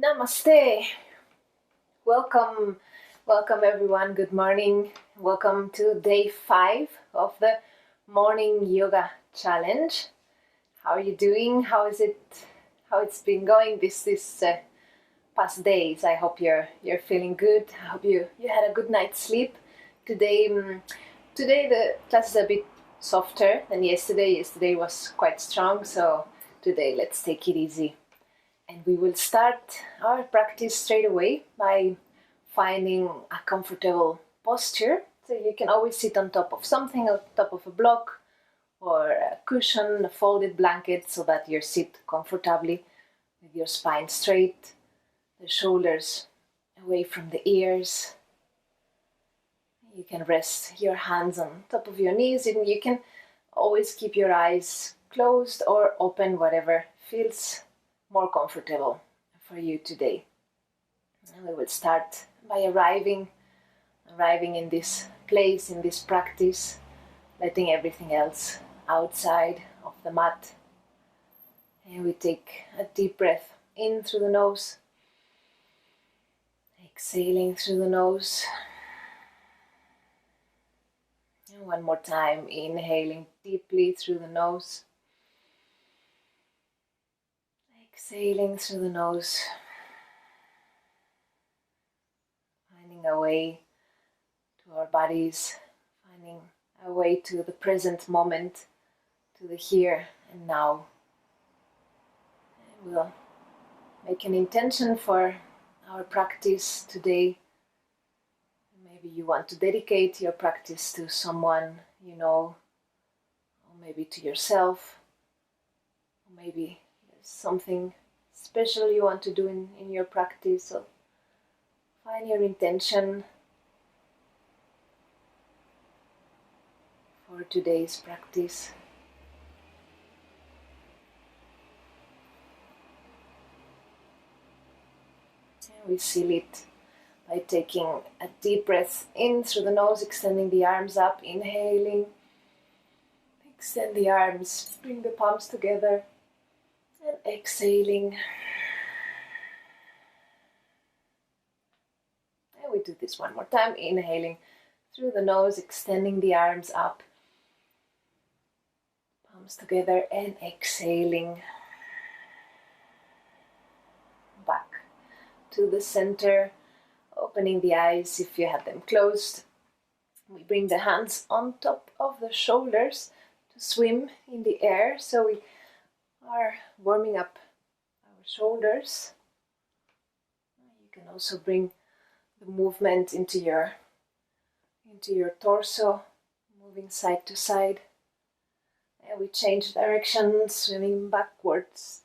Namaste. Welcome everyone. Good morning. Welcome to day 5 of the morning yoga challenge. How are you doing? How it's been going this past days? I hope you're feeling good. I hope you had a good night's sleep. Today the class is a bit softer than yesterday. Yesterday was quite strong, so today let's take it easy. And we will start our practice straight away by finding a comfortable posture. So you can always sit on top of something, on top of a block or a cushion, a folded blanket, so that you sit comfortably with your spine straight, the shoulders away from the ears. You can rest your hands on top of your knees, and you can always keep your eyes closed or open, whatever feels more comfortable for you today. And we will start by arriving in this place, in this practice, letting everything else outside of the mat. And we take a deep breath in through the nose, exhaling through the nose. And one more time, inhaling deeply through the nose. Exhaling through the nose, finding a way to our bodies, finding a way to the present moment, to the here and now. And we'll make an intention for our practice today. Maybe you want to dedicate your practice to someone you know, or maybe to yourself, or maybe something special you want to do in your practice. So find your intention for today's practice. And we seal it by taking a deep breath in through the nose, extending the arms up, inhaling. Extend the arms, bring the palms together. And exhaling. And we do this one more time. Inhaling through the nose, extending the arms up, palms together, and exhaling. Back to the center, opening the eyes if you have them closed. We bring the hands on top of the shoulders to swim in the air. So we are warming up our shoulders. You can also bring the movement into your torso, moving side to side. And we change direction, swimming backwards.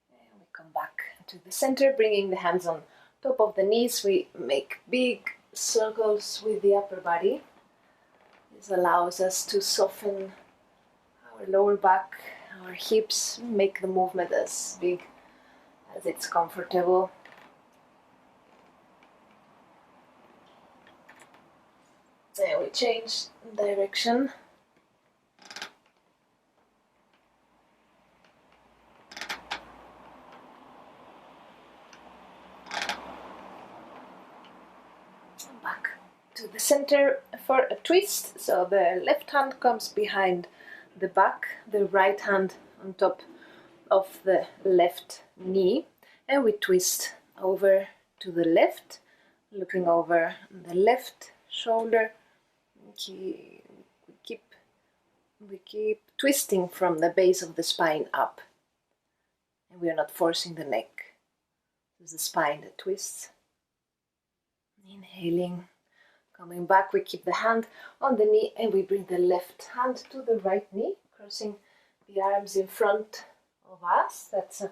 And we come back to the center, bringing the hands on top of the knees. We make big circles with the upper body. This allows us to soften our lower back, our hips, make the movement as big as it's comfortable. And we change direction. Back to the center for a twist. So the left hand comes behind the back, the right hand on top of the left knee, and we twist over to the left, looking over the left shoulder. We keep twisting from the base of the spine up, and we are not forcing the neck. It's the spine that twists. Inhaling, coming back, we keep the hand on the knee and we bring the left hand to the right knee, crossing the arms in front of us. That's a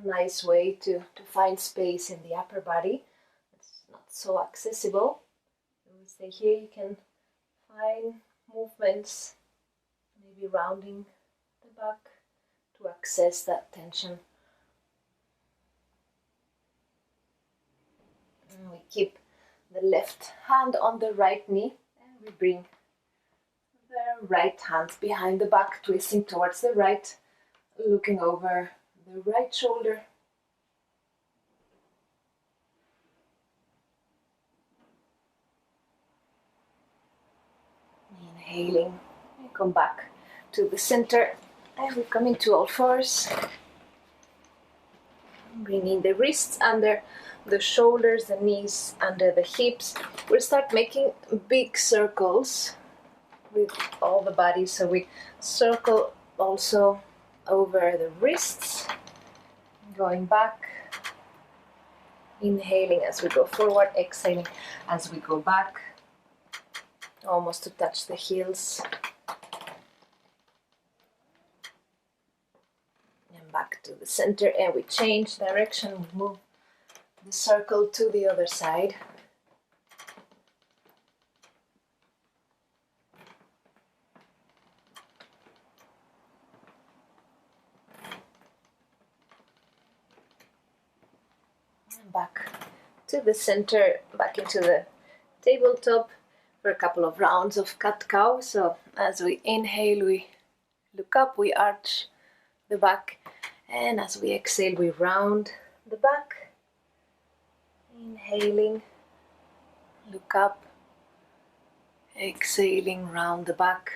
nice way to find space in the upper body. It's not so accessible. When we stay here, you can find movements, maybe rounding the back to access that tension. And we keep the left hand on the right knee, and we bring the right hand behind the back, twisting towards the right, looking over the right shoulder. Inhaling, and come back to the center, and we come into all fours. Bringing the wrists under the shoulders, the knees under the hips. We'll start making big circles with all the body. So we circle also over the wrists, going back, inhaling as we go forward, exhaling as we go back, almost to touch the heels. And back to the center, and we change direction, we move the circle to the other side. And back to the center, back into the tabletop for a couple of rounds of CatCow. So as we inhale, we look up, we arch the back, and as we exhale, we round the back. Inhaling, look up, exhaling, round the back.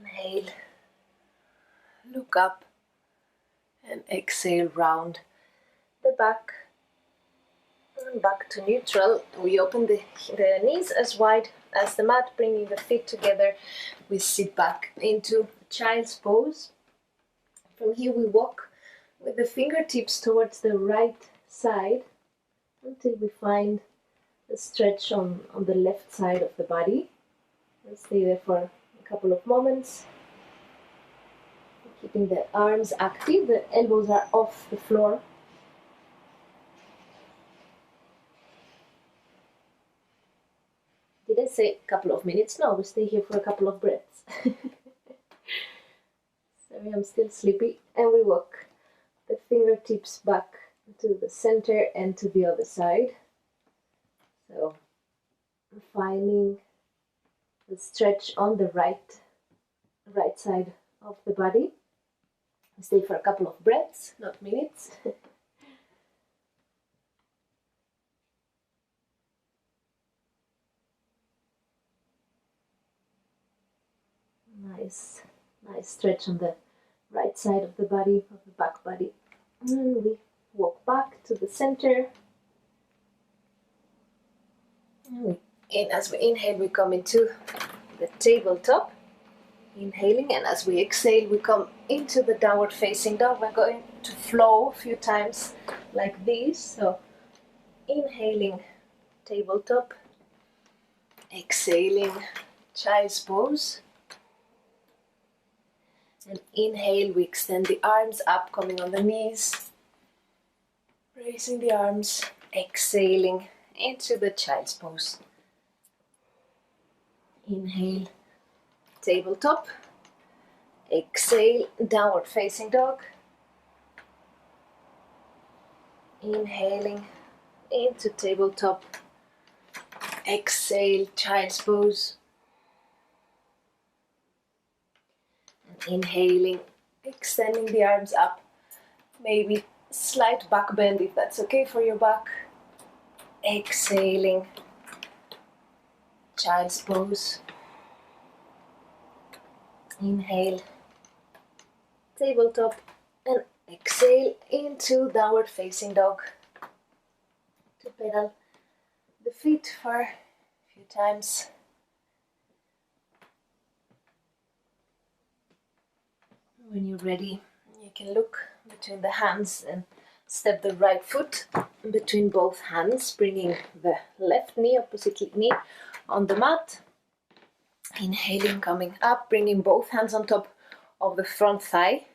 Inhale, look up, and exhale, round the back. And back to neutral. We open the knees as wide as the mat, bringing the feet together. We sit back into child's pose. From here we walk with the fingertips towards the right side until we find a stretch on the left side of the body. We'll stay there for a couple of moments, keeping the arms active. The elbows are off the floor. Did I say a couple of minutes? No, we stay here for a couple of breaths. Sorry, I'm still sleepy. And we walk the fingertips back to the center and to the other side. So finding the stretch on the right side of the body. Stay for a couple of breaths, not minutes. Nice stretch on the right side of the body, of the back body. And we walk back to the center. And as we inhale, we come into the tabletop. Inhaling, and as we exhale, we come into the downward facing dog. We're going to flow a few times like this. So inhaling, tabletop. Exhaling, child's pose. And inhale, we extend the arms up, coming on the knees. Raising the arms, exhaling into the child's pose. Inhale, tabletop. Exhale, downward facing dog. Inhaling into tabletop. Exhale, child's pose. And inhaling, extending the arms up. Maybe slight back bend if that's okay for your back. Exhaling, child's pose. Inhale, tabletop, and exhale into downward facing dog. To pedal the feet for a few times. When you're ready, you can look between the hands and step the right foot between both hands, bringing the left knee, opposite knee on the mat. Inhaling, coming up, bringing both hands on top of the front thigh.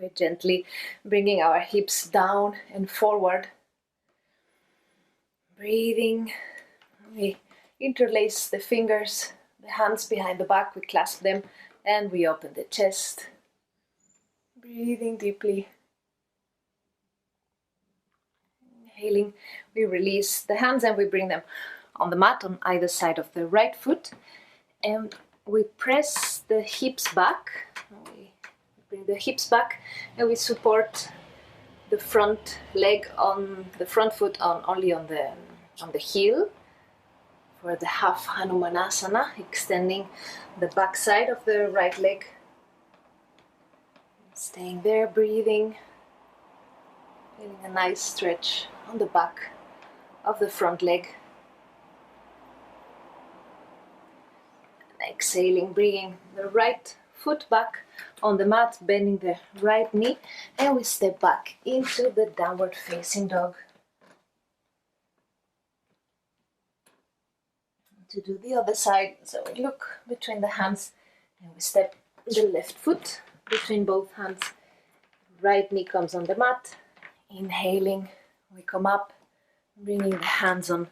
We're gently bringing our hips down and forward. Breathing. We interlace the fingers, the hands behind the back, we clasp them, and we open the chest. Breathing deeply. Inhaling, we release the hands and we bring them on the mat on either side of the right foot. And we press the hips back. We bring the hips back and we support the front leg on the front foot only on the heel for the half Hanumanasana, extending the back side of the right leg. Staying there, breathing, feeling a nice stretch on the back of the front leg. And exhaling, bringing the right foot back on the mat, bending the right knee, and we step back into the downward facing dog. To do the other side, so we look between the hands and we step the left foot between both hands. Right knee comes on the mat. Inhaling, we come up, bringing the hands on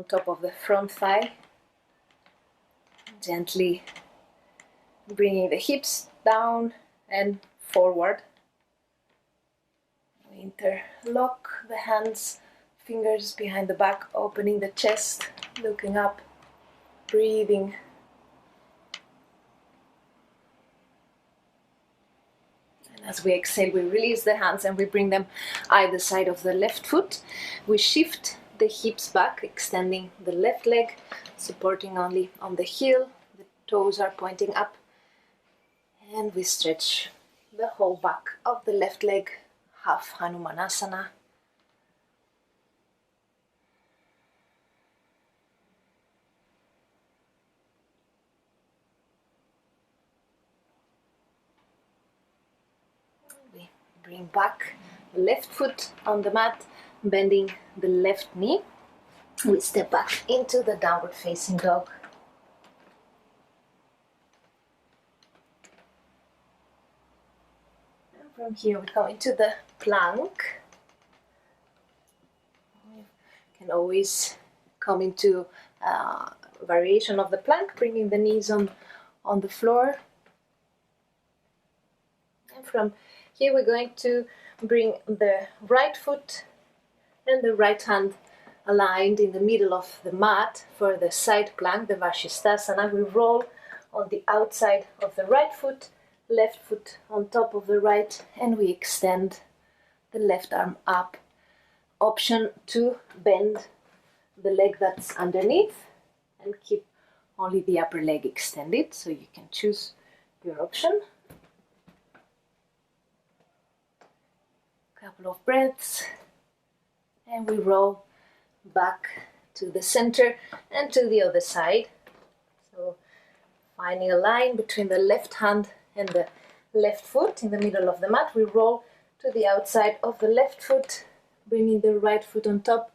top of the front thigh. Gently bringing the hips down and forward. We interlock the hands, fingers behind the back, opening the chest, looking up, breathing. And as we exhale, we release the hands and we bring them either side of the left foot. We shift the hips back, extending the left leg, supporting only on the heel. The toes are pointing up. And we stretch the whole back of the left leg, half Hanumanasana. We bring back the left foot on the mat, bending the left knee. We step back into the downward facing dog. From here we come into the plank. You can always come into a variation of the plank, bringing the knees on the floor. And from here we're going to bring the right foot and the right hand aligned in the middle of the mat for the side plank, the Vashisthasana. We roll on the outside of the right foot, left foot on top of the right, and we extend the left arm up. Option to bend the leg that's underneath and keep only the upper leg extended, so you can choose your option. Couple of breaths, and we roll back to the center and to the other side. So finding a line between the left hand and the left foot in the middle of the mat, we roll to the outside of the left foot, bringing the right foot on top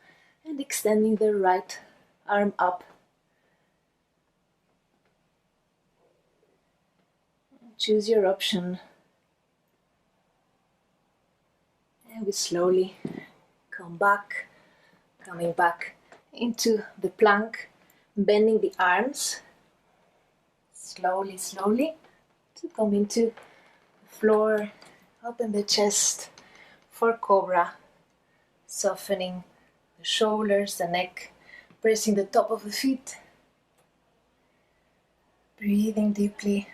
and extending the right arm up. Choose your option. And we slowly come back, coming back into the plank, bending the arms, slowly, slowly, to come into the floor, open the chest for cobra, softening the shoulders, the neck, pressing the top of the feet, breathing deeply.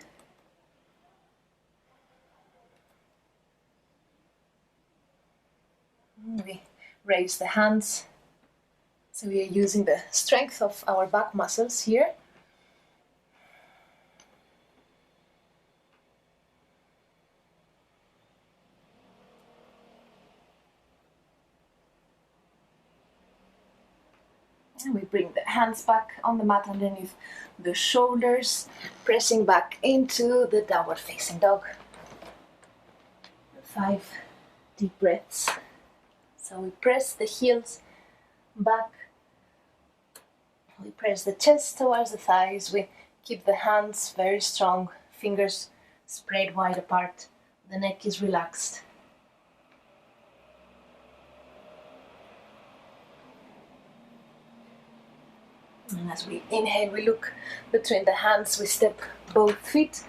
We raise the hands, so we are using the strength of our back muscles here. And we bring the hands back on the mat underneath the shoulders, pressing back into the downward facing dog. 5 deep breaths. So we press the heels back, we press the chest towards the thighs, we keep the hands very strong, fingers spread wide apart, the neck is relaxed. And as we inhale, we look between the hands, we step both feet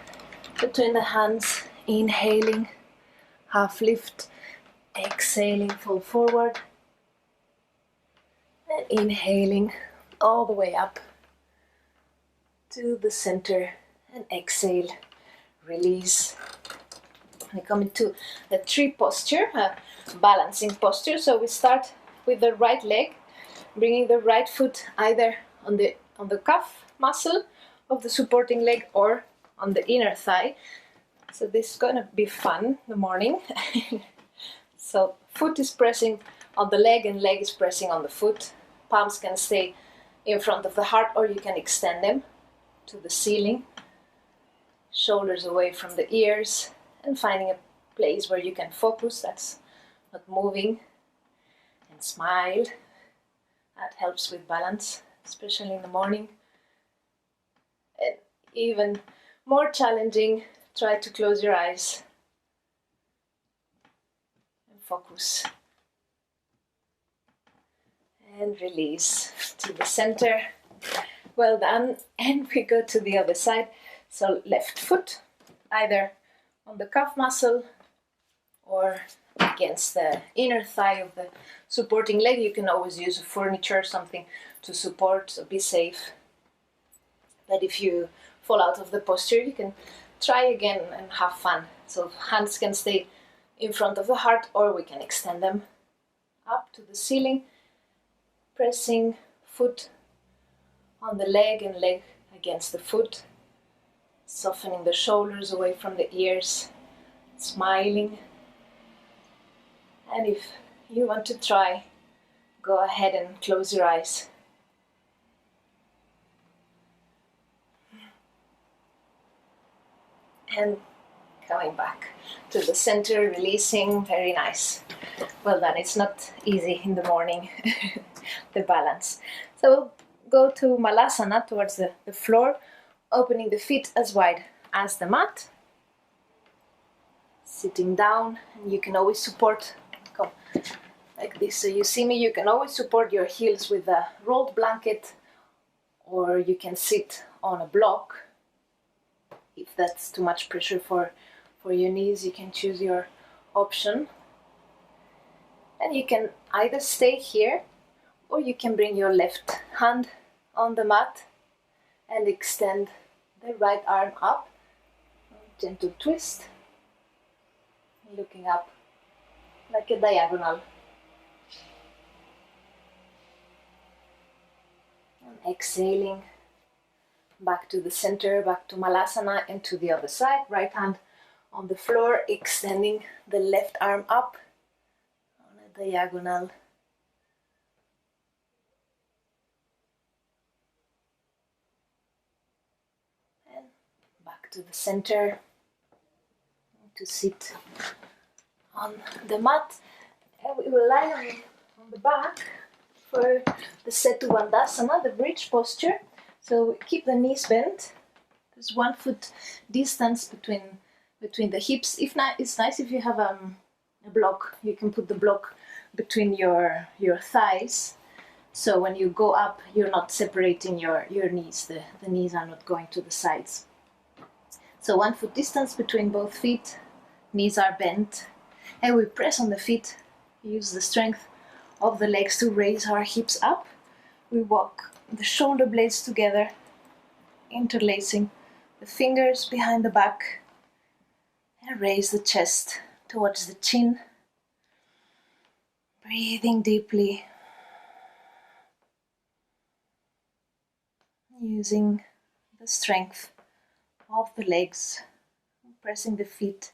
between the hands, inhaling, half lift, exhaling, fall forward. And inhaling all the way up to the center and exhale, release. We come into the tree posture, a balancing posture. So we start with the right leg, bringing the right foot either on the calf muscle of the supporting leg or on the inner thigh. So this is gonna be fun in the morning. So foot is pressing on the leg and leg is pressing on the foot. Palms can stay in front of the heart or you can extend them to the ceiling. Shoulders away from the ears and finding a place where you can focus, that's not moving. And smile. That helps with balance, especially in the morning. And even more challenging, try to close your eyes and focus. And release to the center. Well done. And we go to the other side. So left foot, either on the calf muscle or against the inner thigh of the supporting leg. You can always use a furniture, something to support, so be safe. But if you fall out of the posture, you can try again and have fun. So hands can stay in front of the heart or we can extend them up to the ceiling, pressing foot on the leg and leg against the foot, softening the shoulders away from the ears, smiling. And if you want to try, go ahead and close your eyes. And coming back to the center, releasing, very nice. Well done, it's not easy in the morning, the balance. So we'll go to Malasana, towards the floor, opening the feet as wide as the mat. Sitting down, and you can always support, come like this. So you see me, you can always support your heels with a rolled blanket, or you can sit on a block. If that's too much pressure for your knees, you can choose your option. And you can either stay here, or you can bring your left hand on the mat and extend the right arm up. Gentle twist. Looking up like a diagonal. And exhaling. Back to the center, back to Malasana and to the other side. Right hand on the floor, extending the left arm up on a diagonal. And back to the center to sit on the mat. And we will lie on the back for the Setuvandasana, the bridge posture. So keep the knees bent. There's 1 foot distance between the hips. If not, it's nice if you have a block. You can put the block between your thighs. So when you go up, you're not separating your knees. The knees are not going to the sides. So 1 foot distance between both feet. Knees are bent. And we press on the feet. Use the strength of the legs to raise our hips up. We walk the shoulder blades together, interlacing the fingers behind the back, and raise the chest towards the chin. Breathing deeply, using the strength of the legs, pressing the feet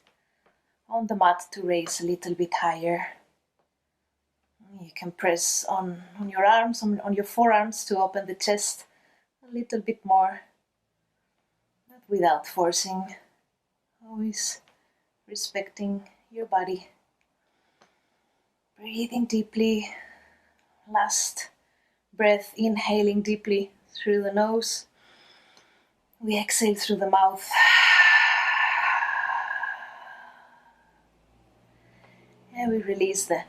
on the mat to raise a little bit higher. You can press on your arms, on your forearms to open the chest a little bit more, but without forcing, always respecting your body. Breathing deeply, last breath, inhaling deeply through the nose. We exhale through the mouth. And we release the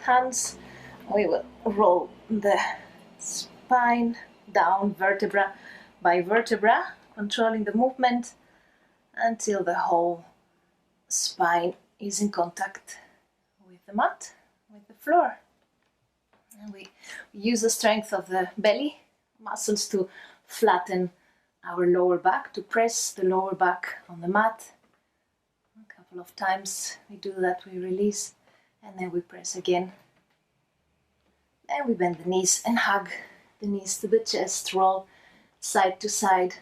hands. We will roll the spine down vertebra by vertebra, controlling the movement until the whole spine is in contact with the mat, with the floor. And we We use the strength of the belly muscles to flatten our lower back, to press the lower back on the mat. A couple of times we do that, we release, and then we press again. And we bend the knees and hug the knees to the chest, roll side to side.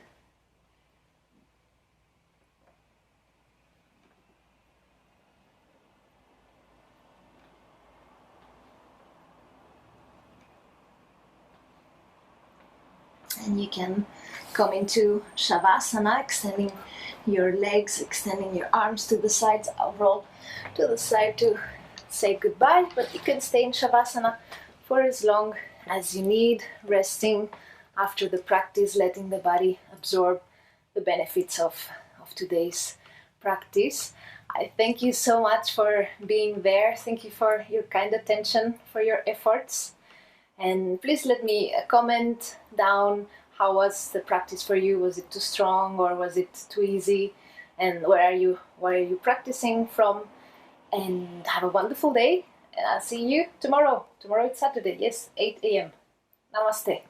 And you can come into Shavasana, extending your legs, extending your arms to the sides. I'll roll to the side to say goodbye, but you can stay in Shavasana for as long as you need, resting after the practice, letting the body absorb the benefits of today's practice. I thank you so much for being there. Thank you for your kind attention, for your efforts. And please let me comment down, how was the practice for you? Was it too strong or was it too easy? And where are you practicing from? And have a wonderful day. And I'll see you tomorrow. Tomorrow it's Saturday, yes, 8 a.m. Namaste.